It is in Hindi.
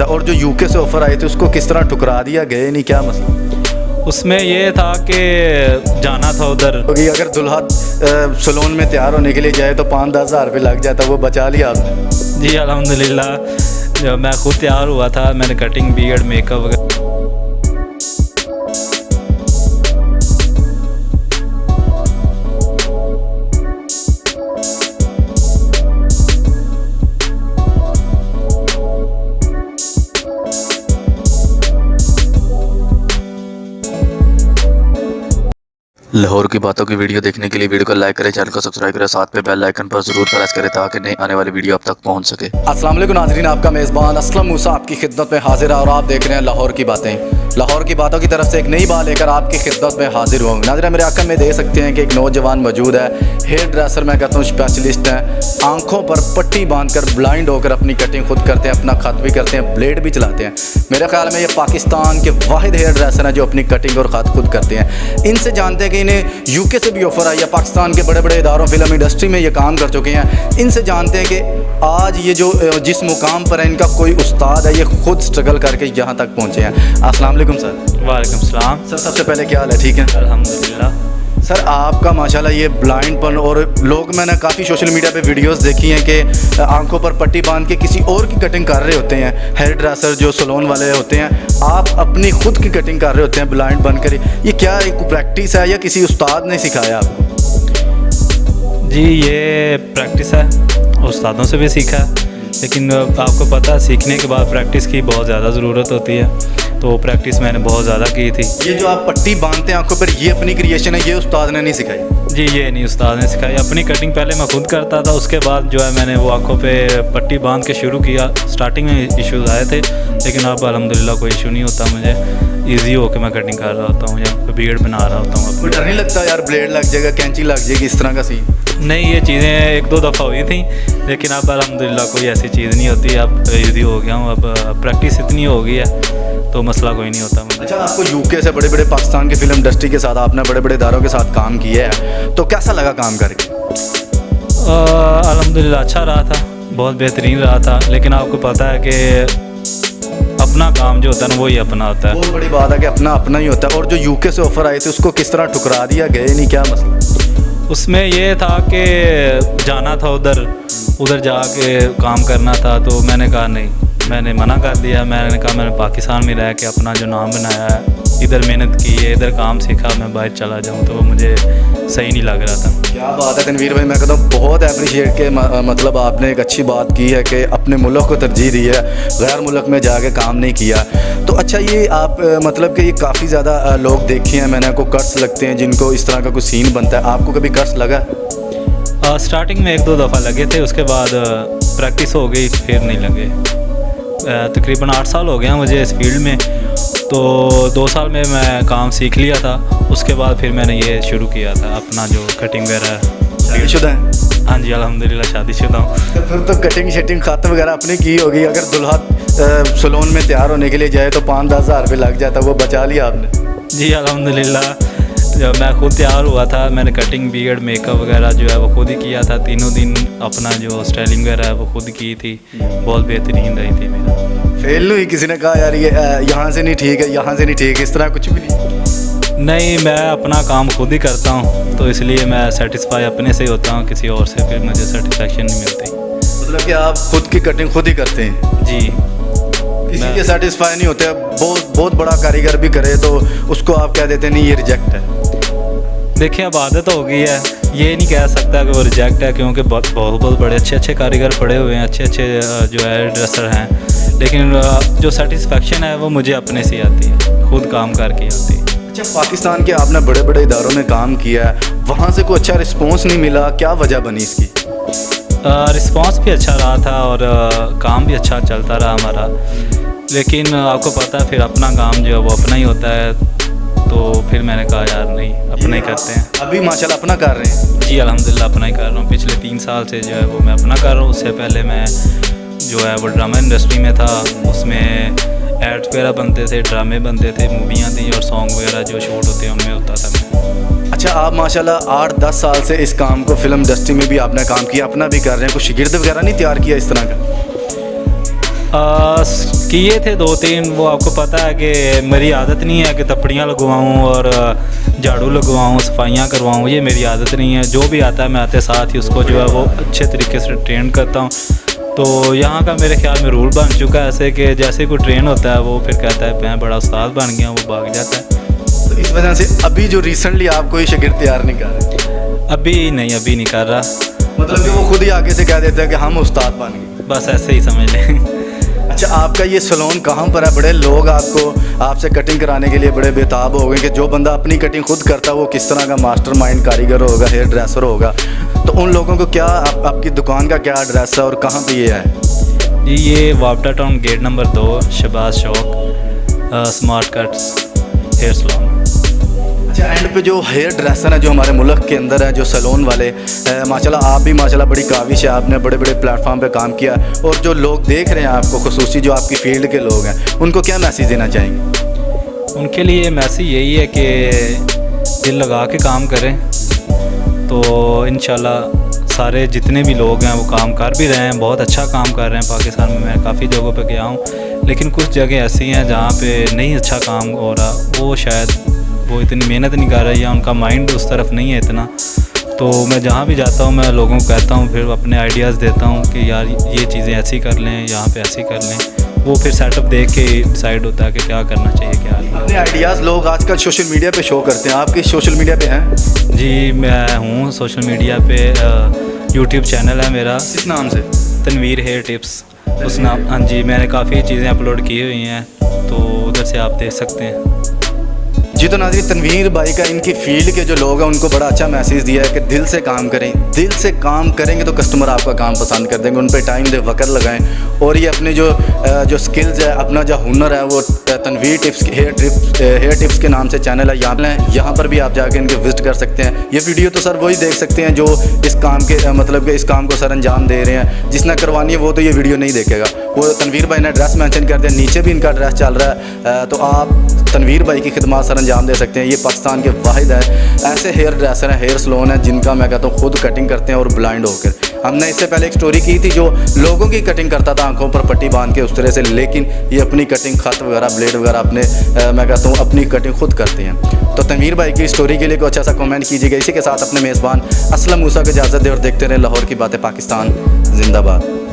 होता है, और जो यूके से ऑफ़र आई थी उसको किस तरह ठुकरा दिया, गए नहीं, क्या मसला? उसमें ये था कि जाना था उधर, क्योंकि अगर दुल्हा सैलून में तैयार होने के लिए जाए तो 5-10 हज़ार रुपये लग जाता, वो बचा लिया आपने? जी अल्हम्दुलिल्लाह। जब मैं खुद तैयार हुआ था, मैंने कटिंग, बियर्ड, मेकअप वगैरह। लाहौर की बातों की वीडियो देखने के लिए वीडियो को लाइक करें, चैनल को सब्सक्राइब करें, साथ में बेल आइकन पर जरूर प्रेस करें ताकि नई आने वाली वीडियो आप तक पहुंच सके। अस्सलाम वालेकुम नाज़रीन, आपका मेज़बान असलम मूसा आपकी खिदमत में हाजिर है और आप देख रहे हैं लाहौर की बातें। लाहौर की बातों की तरफ से एक नई बात लेकर आपकी खिदमत में हाजिर हुआ हूँ। नाज़रीन, मेरे आंखों में देख सकते हैं कि एक नौजवान मौजूद है, हेयर ड्रेसर मैं कहता हूँ स्पेशलिस्ट हैं, आँखों पर पट्टी बांधकर ब्लाइंड होकर अपनी कटिंग खुद करते हैं, अपना खत भी करते हैं, ब्लेड भी चलाते हैं। मेरे ख्याल में ये पाकिस्तान के वाहिद हेयर ड्रेसर हैं जो अपनी कटिंग और खत खुद करते हैं। इनसे जानते हैं कि इन्हें यूके से भी ऑफ़र आई है, पाकिस्तान के बड़े बड़े इदारों फिल्म इंडस्ट्री में ये काम कर चुके हैं। इनसे जानते हैं कि आज ये जो जिस मुकाम पर है, इनका कोई उस्ताद है, ये खुद स्ट्रगल करके यहाँ तक पहुँचे हैं। अस्सलाम वालेकुम सर। वालेकुम सलाम सर, सबसे पहले क्या हाल है? ठीक है अल्हम्दुलिल्लाह। सर, आपका माशाल्लाह ये ब्लाइंडपन, और लोग, मैंने काफ़ी सोशल मीडिया पे वीडियोस देखी हैं कि आंखों पर पट्टी बांध के किसी और की कटिंग कर रहे होते हैं, हेयर ड्रेसर जो सैलून वाले होते हैं, आप अपनी खुद की कटिंग कर रहे होते हैं ब्लाइंड बनकर। ये क्या एक प्रैक्टिस है या किसी उस्ताद ने सिखाया आपको? जी ये प्रैक्टिस है, उस्तादों से भी सीखा है, लेकिन आपको पता है सीखने के बाद प्रैक्टिस की बहुत ज़्यादा ज़रूरत होती है, तो प्रैक्टिस मैंने बहुत ज़्यादा की थी। ये जो आप पट्टी बांधते हैं आंखों पर, ये अपनी क्रिएशन है, ये उस्ताद ने नहीं सिखाई? जी ये नहीं उस्ताद ने सिखाई, अपनी कटिंग पहले मैं खुद करता था, उसके बाद जो है मैंने वो आंखों पे पट्टी बांध के शुरू किया। स्टार्टिंग में इश्यूज़ आए थे, लेकिन अब अल्हम्दुलिल्लाह कोई इशू नहीं होता मुझे, ईजी होकर मैं कटिंग कर रहा होता हूँ या बियर्ड बना रहा होता हूँ। कोई डर नहीं लगता यार ब्लेड लग जाएगा, कैंची लग जाएगी, इस तरह का सीन? नहीं, ये चीज़ें एक दो दफ़ा हुई थी, लेकिन अब अल्हम्दुलिल्लाह कोई ऐसी चीज़ नहीं होती। अब ईजी हो गया हूँ, अब प्रैक्टिस इतनी हो गई है तो मसला कोई नहीं होता मुझे। अच्छा, आपको यूके से बड़े बड़े पाकिस्तान की फिल्म इंडस्ट्री के साथ आपने बड़े बड़े इदारों के साथ काम किया है, तो कैसा लगा काम करके? अल्हम्दुलिल्लाह अच्छा रहा था, बहुत बेहतरीन रहा था, लेकिन आपको पता है कि अपना काम जो होता है ना वही अपना होता है। बहुत बड़ी बात है कि अपना अपना ही होता है। और जो यूके से ऑफ़र आई थी उसको किस तरह ठुकरा दिया, गए नहीं, क्या मसला? उसमें ये था कि जाना था उधर जाके काम करना था, तो मैंने कहा नहीं, मैंने मना कर दिया। मैंने कहा मैंने पाकिस्तान में रह के अपना जो नाम बनाया है, इधर मेहनत की है, इधर काम सीखा, मैं बाहर चला जाऊँ तो वो मुझे सही नहीं लग रहा था। क्या बात है तनवीर भाई, मैं कहता हूँ बहुत अप्रिशिएट के मतलब आपने एक अच्छी बात की है कि अपने मुल्क को तरजीह दी है, गैर मुल्क में जाके काम नहीं किया। तो अच्छा, ये आप मतलब कि ये काफ़ी ज़्यादा लोग देखे हैं मैंने, को कर्स लगते हैं जिनको इस तरह का कोई सीन बनता है, आपको कभी कर्स लगा? स्टार्टिंग में एक दो दफ़ा लगे थे, उसके बाद प्रैक्टिस हो गई, फिर नहीं लगे। तकरीबन 8 साल हो गया मुझे इस फील्ड में, तो 2 साल में मैं काम सीख लिया था। उसके बाद फिर मैंने ये शुरू किया था अपना जो कटिंग वगैरह। शादीशुदा है? हाँ जी अल्हम्दुलिल्लाह शादीशुदा हूँ। तो फिर तो कटिंग शटिंग खत वगैरह अपनी की होगी। अगर दुल्हा सैलून में तैयार होने के लिए जाए तो 5-10 हज़ार रुपये लग जाता, वो बचा लिया आपने? जी अल्हम्दुलिल्लाह। जब मैं खुद तैयार हुआ था, मैंने कटिंग, बियर्ड, मेकअप वगैरह जो है वो खुद ही किया था। तीनों दिन अपना जो स्टाइलिंग वगैरह है वो खुद की थी, बहुत बेहतरीन रही थी मेरा। फेल हुई? किसी ने कहा यार ये यहाँ से नहीं ठीक है, यहाँ से नहीं ठीक है, इस तरह कुछ भी नहीं? नहीं, मैं अपना काम खुद ही करता हूँ, तो इसलिए मैं सेटिस्फाई अपने से ही होता हूँ, किसी और से फिर मुझे सेटिस्फेक्शन नहीं मिलती। मतलब कि आप खुद की कटिंग खुद ही करते हैं? जी। किसी के सेटिस्फाई नहीं होते? बहुत बड़ा कारीगर भी करे तो उसको आप कह देते नहीं ये रिजेक्ट है। देखिए अब आदत हो गई है, ये नहीं कह सकता कि वो रिजेक्ट है, क्योंकि बहुत बड़े अच्छे कारीगर पड़े हुए हैं, अच्छे जो है ड्रेसर हैं, लेकिन जो सेटिस्फेक्शन है वो मुझे अपने से आती है, खुद काम करके आती है। अच्छा, पाकिस्तान के आपने बड़े बड़े इदारों में काम किया है, वहाँ से कोई अच्छा रिस्पॉन्स नहीं मिला, क्या वजह बनी इसकी? रिस्पॉन्स भी अच्छा रहा था और काम भी अच्छा चलता रहा हमारा, लेकिन आपको पता है फिर अपना काम जो है वो अपना ही होता है, तो फिर मैंने कहा यार नहीं, अपना ही करते हैं। अभी माशाल्लाह अपना कर रहे हैं? जी अल्हम्दुलिल्लाह अपना ही कर रहा हूँ, पिछले 3 साल से जो है वो मैं अपना कर रहा हूँ। उससे पहले मैं जो है वो ड्रामा इंडस्ट्री में था, उसमें एड्स वगैरह बनते थे, ड्रामे बनते थे, मूवियाँ थी और सॉन्ग वगैरह जो शूट होते हैं उनमें होता था मैं। अच्छा, आप माशाल्लाह 8-10 साल से इस काम को, फिल्म इंडस्ट्री में भी आपने काम किया, अपना भी कर रहे हैं, कुछ शागिर्द वगैरह नहीं तैयार किया इस तरह का? किए थे 2-3, वो आपको पता है कि मेरी आदत नहीं है कि तपड़ियाँ लगवाऊँ और झाड़ू लगवाऊँ, सफाइयाँ करवाऊँ, ये मेरी आदत नहीं है। जो भी आता है मैं आते साथ ही उसको जो है वो अच्छे तरीके से ट्रेन करता हूँ। तो यहाँ का मेरे ख्याल में रूल बन चुका है ऐसे कि जैसे कोई ट्रेन होता है वो फिर कहता है मैं बड़ा उस्ताद बन गया, वो भाग जाता है। तो इस वजह से अभी जो रिसेंटली आप कोई शागिर्द तैयार नहीं कर रहे? अभी नहीं कर रहा, मतलब कि वो खुद ही आगे से कह देते हैं कि हम उस्ताद बन गए। बस ऐसे ही समझ लें। अच्छा, आपका ये सैलून कहाँ पर है? बड़े लोग आपसे कटिंग कराने के लिए बड़े बेताब हो गए कि जो बंदा अपनी कटिंग खुद करता है वो किस तरह का मास्टरमाइंड कारीगर होगा, हेयर ड्रेसर होगा। तो उन लोगों को क्या आपकी दुकान का क्या एड्रेस है और कहाँ पे ये है? जी ये वापडा टाउन गेट नंबर 2 शहबाज चौक, स्मार्ट कट्स हेयर सैलून। अच्छा, एंड पे जो हेयर ड्रेसर है जो हमारे मुल्क के अंदर है, जो सैलून वाले, माशाल्लाह आप भी माशाल्लाह बड़ी काविश है, आपने बड़े बड़े प्लेटफॉर्म पे काम किया। और जो लोग देख रहे हैं आपको, खुसूसी जो आपकी फील्ड के लोग हैं, उनको क्या मैसेज देना चाहेंगे? उनके लिए मैसेज यही है कि दिल लगा के काम करें तो इंशाल्लाह सारे जितने भी लोग हैं वो काम कर भी रहे हैं, बहुत अच्छा काम कर रहे हैं। पाकिस्तान में मैं काफ़ी जगहों पे गया हूँ, लेकिन कुछ जगह ऐसी हैं जहाँ पे नहीं अच्छा काम हो रहा, वो शायद वो इतनी मेहनत नहीं कर रहे या उनका माइंड उस तरफ नहीं है इतना। तो मैं जहाँ भी जाता हूँ मैं लोगों को कहता हूँ, फिर अपने आइडियाज़ देता हूँ कि यार ये चीज़ें ऐसी कर लें, यहाँ पे ऐसी कर लें। वो फिर सेटअप देख के डिसाइड होता है कि क्या करना चाहिए, क्या नहीं। अपने आइडियाज़ लोग आजकल सोशल मीडिया पे शो करते हैं, आपकी सोशल मीडिया पे हैं? जी मैं हूँ सोशल मीडिया पे, यूट्यूब चैनल है मेरा। किस नाम से? तनवीर हेयर टिप्स उस नाम। हाँ जी, मैंने काफ़ी चीज़ें अपलोड की हुई हैं, तो उधर से आप देख सकते हैं। जी तो नाज़रीन, तनवीर भाई का इनकी फील्ड के जो लोग हैं उनको बड़ा अच्छा मैसेज दिया है कि दिल से काम करें। दिल से काम करेंगे तो कस्टमर आपका काम पसंद कर देंगे, उन पर टाइम दे, वक्त लगाएं। और ये अपने जो स्किल्स है, अपना जो हुनर है, वो तनवीर टिप्स हेयर टिप्स के नाम से चैनल है। यहाँ पर भी आप जाके इनके विजिट कर सकते हैं। ये वीडियो तो सर वही देख सकते हैं जो इस काम के मतलब कि इस काम को सर अंजाम दे रहे हैं। जिसने करवानी है वो तो ये वीडियो नहीं देखेगा। वो तनवीर भाई ने एड्रेस मेंशन कर दिया, नीचे भी इनका एड्रेस चल रहा है। तो आप तनवीर भाई की खिदमत सर अंजाम दे सकते हैं। ये पाकिस्तान के वाहिद है ऐसे हेयर ड्रेसर हैं, हेयर सैलून है, जिनका मैं कहता हूँ खुद कटिंग करते हैं और ब्लाइंड होकर। हमने इससे पहले एक स्टोरी की थी जो लोगों की कटिंग करता था आंखों पर पट्टी बांध के उस तरह से, लेकिन ये अपनी कटिंग खत वगैरह, ब्लेड वगैरह अपने मैं कहता हूँ अपनी कटिंग खुद करते हैं। तो तनवीर भाई की स्टोरी के लिए कोई अच्छा सा कमेंट कीजिएगा। इसी के साथ अपने मेज़बान असलम मूसा को इजाज़त दें और देखते रहें लाहौर की बातें पाकिस्तान। जिंदाबाद।